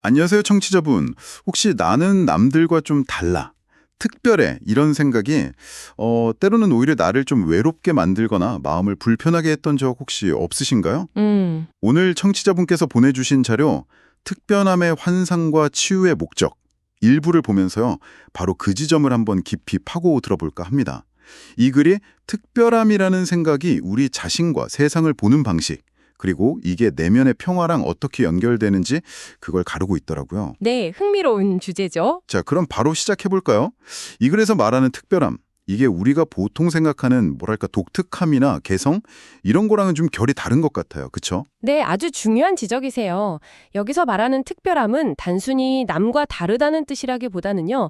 안녕하세요, 청취자분. 혹시 나는 남들과 좀 달라, 특별해 이런 생각이 때로는 오히려 나를 좀 외롭게 만들거나 마음을 불편하게 했던 적 혹시 없으신가요? 오늘 청취자분께서 보내주신 자료 특별함의 환상과 치유의 목적 일부를 보면서요. 바로 그 지점을 한번 깊이 파고 들어볼까 합니다. 이 글이 특별함이라는 생각이 우리 자신과 세상을 보는 방식 그리고 이게 내면의 평화랑 어떻게 연결되는지 그걸 가르고 있더라고요. 네, 흥미로운 주제죠. 자, 그럼 바로 시작해 볼까요? 이 글에서 말하는 특별함, 이게 우리가 보통 생각하는 뭐랄까 독특함이나 개성 이런 거랑은 좀 결이 다른 것 같아요. 그렇죠? 네, 아주 중요한 지적이세요. 여기서 말하는 특별함은 단순히 남과 다르다는 뜻이라기보다는요,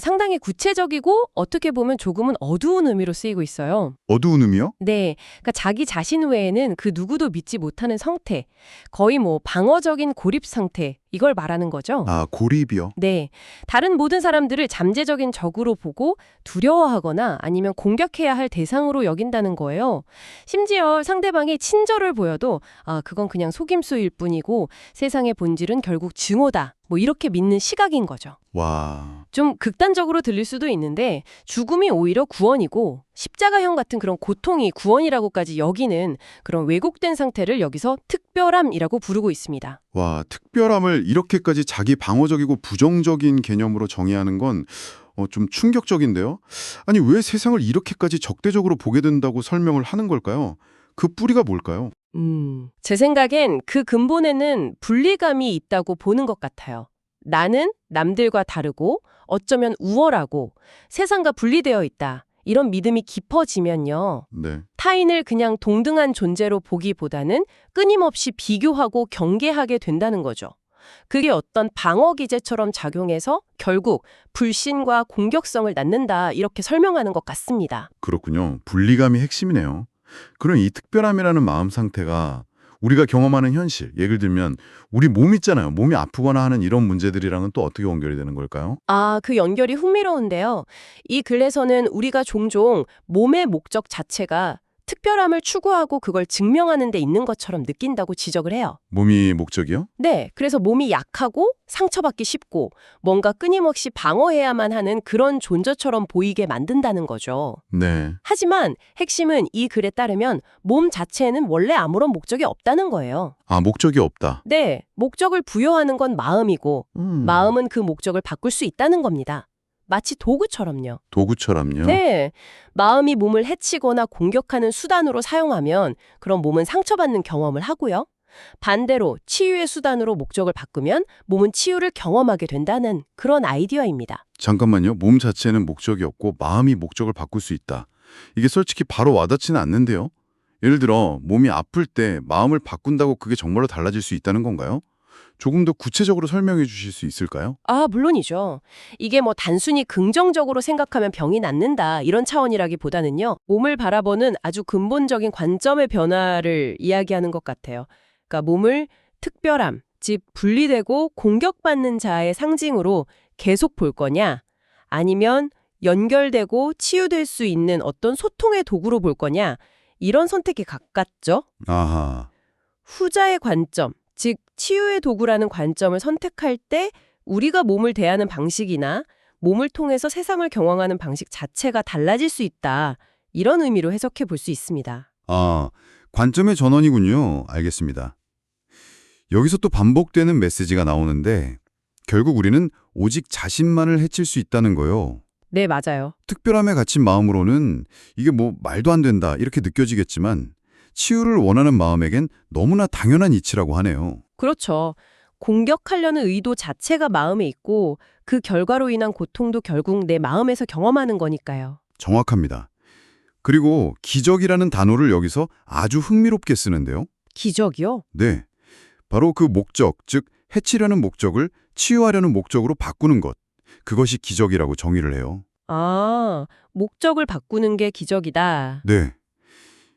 상당히 구체적이고 어떻게 보면 조금은 어두운 의미로 쓰이고 있어요. 어두운 의미요? 네, 그러니까 자기 자신 외에는 그 누구도 믿지 못하는 상태, 거의 뭐 방어적인 고립 상태, 이걸 말하는 거죠. 아, 고립이요. 네. 다른 모든 사람들을 잠재적인 적으로 보고 두려워하거나 아니면 공격해야 할 대상으로 여긴다는 거예요. 심지어 상대방이 친절을 보여도 그건 그냥 속임수일 뿐이고 세상의 본질은 결국 증오다. 뭐 이렇게 믿는 시각인 거죠. 와, 좀 극단적으로 들릴 수도 있는데 죽음이 오히려 구원이고 십자가형 같은 그런 고통이 구원이라고까지 여기는 그런 왜곡된 상태를 여기서 특별함이라고 부르고 있습니다. 와, 특별함을 이렇게까지 자기 방어적이고 부정적인 개념으로 정의하는 건 좀 충격적인데요. 아니, 왜 세상을 이렇게까지 적대적으로 보게 된다고 설명을 하는 걸까요? 그 뿌리가 뭘까요? 제 생각엔 그 근본에는 분리감이 있다고 보는 것 같아요. 나는 남들과 다르고 어쩌면 우월하고 세상과 분리되어 있다. 이런 믿음이 깊어지면요. 네. 타인을 그냥 동등한 존재로 보기보다는 끊임없이 비교하고 경계하게 된다는 거죠. 그게 어떤 방어 기제처럼 작용해서 결국 불신과 공격성을 낳는다 이렇게 설명하는 것 같습니다. 그렇군요. 분리감이 핵심이네요. 그럼 이 특별함이라는 마음 상태가 우리가 경험하는 현실, 예를 들면 우리 몸 있잖아요. 몸이 아프거나 하는 이런 문제들이랑은 또 어떻게 연결이 되는 걸까요? 그 연결이 흥미로운데요. 이 글에서는 우리가 종종 몸의 목적 자체가 특별함을 추구하고 그걸 증명하는 데 있는 것처럼 느낀다고 지적을 해요. 몸이 목적이요? 네, 그래서 몸이 약하고 상처받기 쉽고 뭔가 끊임없이 방어해야만 하는 그런 존재처럼 보이게 만든다는 거죠. 네. 하지만 핵심은 이 글에 따르면 몸 자체에는 원래 아무런 목적이 없다는 거예요. 아, 목적이 없다. 네, 목적을 부여하는 건 마음이고 마음은 그 목적을 바꿀 수 있다는 겁니다. 마치 도구처럼요. 도구처럼요. 네, 마음이 몸을 해치거나 공격하는 수단으로 사용하면 그럼 몸은 상처받는 경험을 하고요. 반대로 치유의 수단으로 목적을 바꾸면 몸은 치유를 경험하게 된다는 그런 아이디어입니다. 잠깐만요. 몸 자체는 목적이 없고 마음이 목적을 바꿀 수 있다. 이게 솔직히 바로 와닿지는 않는데요. 예를 들어 몸이 아플 때 마음을 바꾼다고 그게 정말로 달라질 수 있다는 건가요? 조금 더 구체적으로 설명해 주실 수 있을까요? 물론이죠. 이게 뭐 단순히 긍정적으로 생각하면 병이 낫는다 이런 차원이라기보다는요. 몸을 바라보는 아주 근본적인 관점의 변화를 이야기하는 것 같아요. 그러니까 몸을 특별함, 즉 분리되고 공격받는 자의 상징으로 계속 볼 거냐, 아니면 연결되고 치유될 수 있는 어떤 소통의 도구로 볼 거냐, 이런 선택이 가깝죠. 아하. 후자의 관점, 즉 치유의 도구라는 관점을 선택할 때 우리가 몸을 대하는 방식이나 몸을 통해서 세상을 경험하는 방식 자체가 달라질 수 있다. 이런 의미로 해석해 볼 수 있습니다. 아, 관점의 전환이군요. 알겠습니다. 여기서 또 반복되는 메시지가 나오는데 결국 우리는 오직 자신만을 해칠 수 있다는 거요. 네, 맞아요. 특별함에 갇힌 마음으로는 이게 뭐 말도 안 된다 이렇게 느껴지겠지만 치유를 원하는 마음에겐 너무나 당연한 이치라고 하네요. 그렇죠. 공격하려는 의도 자체가 마음에 있고 그 결과로 인한 고통도 결국 내 마음에서 경험하는 거니까요. 정확합니다. 그리고 기적이라는 단어를 여기서 아주 흥미롭게 쓰는데요. 기적이요? 네, 바로 그 목적, 즉 해치려는 목적을 치유하려는 목적으로 바꾸는 것. 그것이 기적이라고 정의를 해요. 목적을 바꾸는 게 기적이다. 네,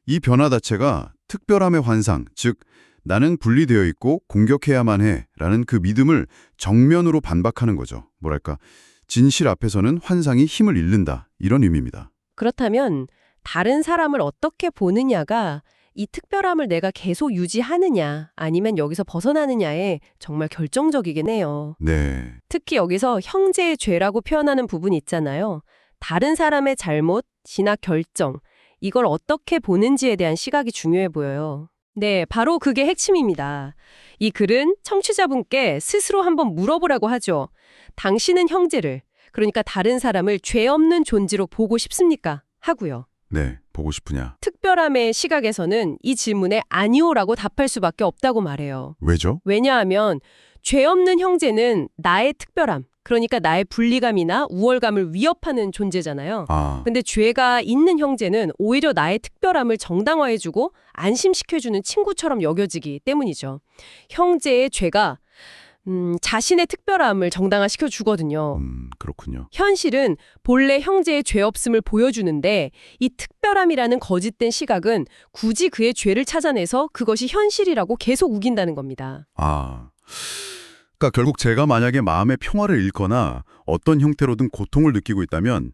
이 변화 자체가 특별함의 환상, 즉 나는 분리되어 있고 공격해야만 해라는 그 믿음을 정면으로 반박하는 거죠. 뭐랄까, 진실 앞에서는 환상이 힘을 잃는다 이런 의미입니다. 그렇다면 다른 사람을 어떻게 보느냐가 이 특별함을 내가 계속 유지하느냐 아니면 여기서 벗어나느냐에 정말 결정적이긴 해요. 네. 특히 여기서 형제의 죄라고 표현하는 부분이 있잖아요. 다른 사람의 잘못이나 결정, 이걸 어떻게 보는지에 대한 시각이 중요해 보여요. 네, 바로 그게 핵심입니다. 이 글은 청취자분께 스스로 한번 물어보라고 하죠. 당신은 형제를, 그러니까 다른 사람을 죄 없는 존재로 보고 싶습니까? 하고요. 네. 보고 싶으냐? 특별함의 시각에서는 이 질문에 아니오라고 답할 수밖에 없다고 말해요. 왜죠? 왜냐하면 죄 없는 형제는 나의 특별함, 그러니까 나의 분리감이나 우월감을 위협하는 존재잖아요. 아, 근데 죄가 있는 형제는 오히려 나의 특별함을 정당화해주고 안심시켜주는 친구처럼 여겨지기 때문이죠. 형제의 죄가 자신의 특별함을 정당화시켜주거든요. 그렇군요. 현실은 본래 형제의 죄 없음을 보여주는데 이 특별함이라는 거짓된 시각은 굳이 그의 죄를 찾아내서 그것이 현실이라고 계속 우긴다는 겁니다. 아, 그러니까 결국 제가 만약에 마음의 평화를 잃거나 어떤 형태로든 고통을 느끼고 있다면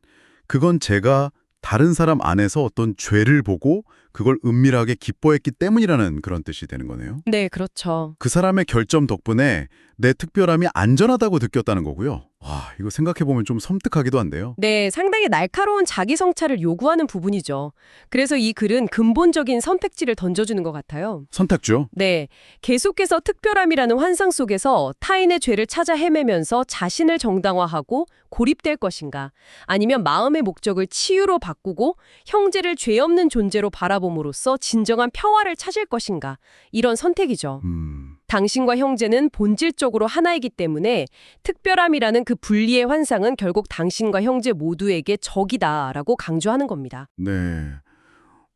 그건 제가 다른 사람 안에서 어떤 죄를 보고 그걸 은밀하게 기뻐했기 때문이라는 그런 뜻이 되는 거네요. 네, 그렇죠. 그 사람의 결점 덕분에 내 특별함이 안전하다고 느꼈다는 거고요. 와, 이거 생각해보면 좀 섬뜩하기도 한데요. 네, 상당히 날카로운 자기 성찰을 요구하는 부분이죠. 그래서 이 글은 근본적인 선택지를 던져주는 것 같아요. 선택죠. 네, 계속해서 특별함이라는 환상 속에서 타인의 죄를 찾아 헤매면서 자신을 정당화하고 고립될 것인가, 아니면 마음의 목적을 치유로 바꾸고 형제를 죄 없는 존재로 바라봄으로써 진정한 평화를 찾을 것인가, 이런 선택이죠. 당신과 형제는 본질적으로 하나이기 때문에 특별함이라는 그 분리의 환상은 결국 당신과 형제 모두에게 적이다라고 강조하는 겁니다. 네.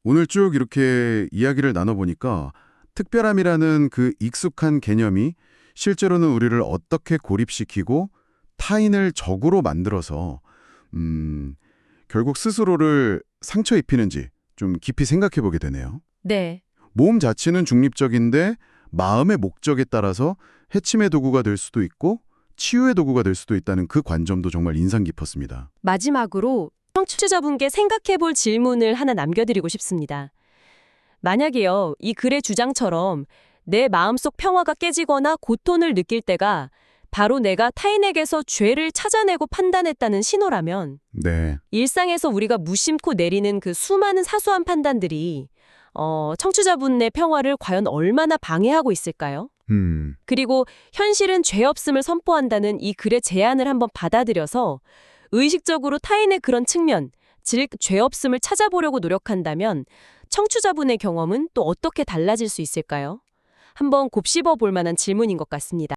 오늘 쭉 이렇게 이야기를 나눠보니까 특별함이라는 그 익숙한 개념이 실제로는 우리를 어떻게 고립시키고 타인을 적으로 만들어서 결국 스스로를 상처 입히는지 좀 깊이 생각해보게 되네요. 네. 몸 자체는 중립적인데 마음의 목적에 따라서 해침의 도구가 될 수도 있고 치유의 도구가 될 수도 있다는 그 관점도 정말 인상 깊었습니다. 마지막으로 청취자분께 생각해볼 질문을 하나 남겨드리고 싶습니다. 만약에요, 이 글의 주장처럼 내 마음속 평화가 깨지거나 고통을 느낄 때가 바로 내가 타인에게서 죄를 찾아내고 판단했다는 신호라면 네. 일상에서 우리가 무심코 내리는 그 수많은 사소한 판단들이 청취자분의 평화를 과연 얼마나 방해하고 있을까요? 그리고 현실은 죄 없음을 선포한다는 이 글의 제안을 한번 받아들여서 의식적으로 타인의 그런 측면, 즉 죄 없음을 찾아보려고 노력한다면 청취자분의 경험은 또 어떻게 달라질 수 있을까요? 한번 곱씹어 볼 만한 질문인 것 같습니다.